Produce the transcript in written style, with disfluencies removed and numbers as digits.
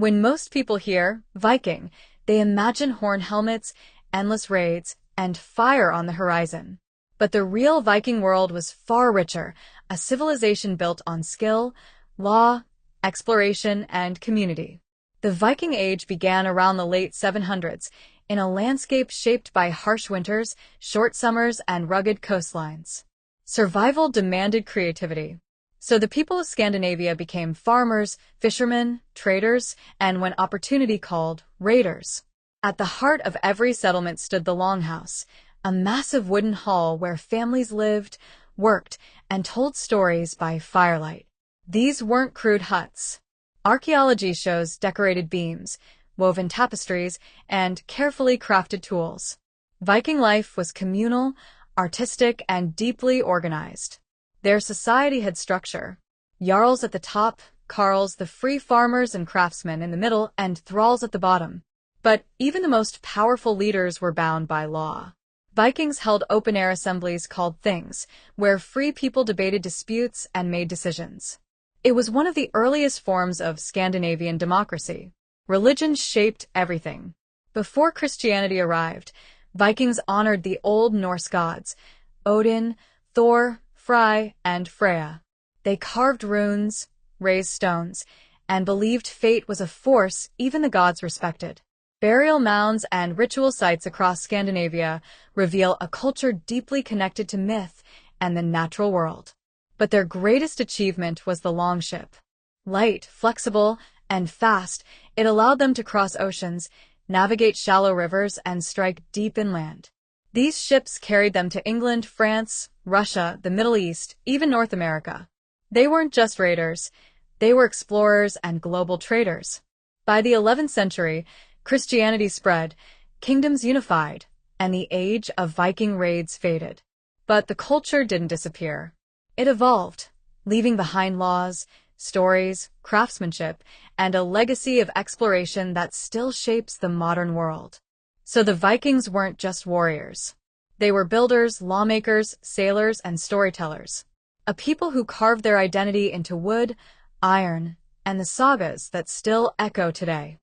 When most people hear Viking, they imagine horn helmets, endless raids, and fire on the horizon. But the real Viking world was far richer, a civilization built on skill, law, exploration, and community. The Viking Age began around the late 700s, in a landscape shaped by harsh winters, short summers, and rugged coastlines. Survival demanded creativity. So the people of Scandinavia became farmers, fishermen, traders, and when opportunity called, raiders. At the heart of every settlement stood the Longhouse, a massive wooden hall where families lived, worked, and told stories by firelight. These weren't crude huts. Archaeology shows decorated beams, woven tapestries, and carefully crafted tools. Viking life was communal, artistic, and deeply organized. Their society had structure. Jarls at the top, carls, the free farmers and craftsmen in the middle, and thralls at the bottom. But even the most powerful leaders were bound by law. Vikings held open-air assemblies called things, where free people debated disputes and made decisions. It was one of the earliest forms of Scandinavian democracy. Religion shaped everything. Before Christianity arrived, Vikings honored the old Norse gods, Odin, Thor, Frey, and Freya. They carved runes, raised stones, and believed fate was a force even the gods respected. Burial mounds and ritual sites across Scandinavia reveal a culture deeply connected to myth and the natural world. But their greatest achievement was the longship. Light, flexible, and fast, it allowed them to cross oceans, navigate shallow rivers, and strike deep inland. These ships carried them to England, France, Russia, the Middle East, even North America. They weren't just raiders, they were explorers and global traders. By the 11th century, Christianity spread, kingdoms unified, and the age of Viking raids faded. But the culture didn't disappear. It evolved, leaving behind laws, stories, craftsmanship, and a legacy of exploration that still shapes the modern world. So the Vikings weren't just warriors. They were builders, lawmakers, sailors, and storytellers. A people who carved their identity into wood, iron, and the sagas that still echo today.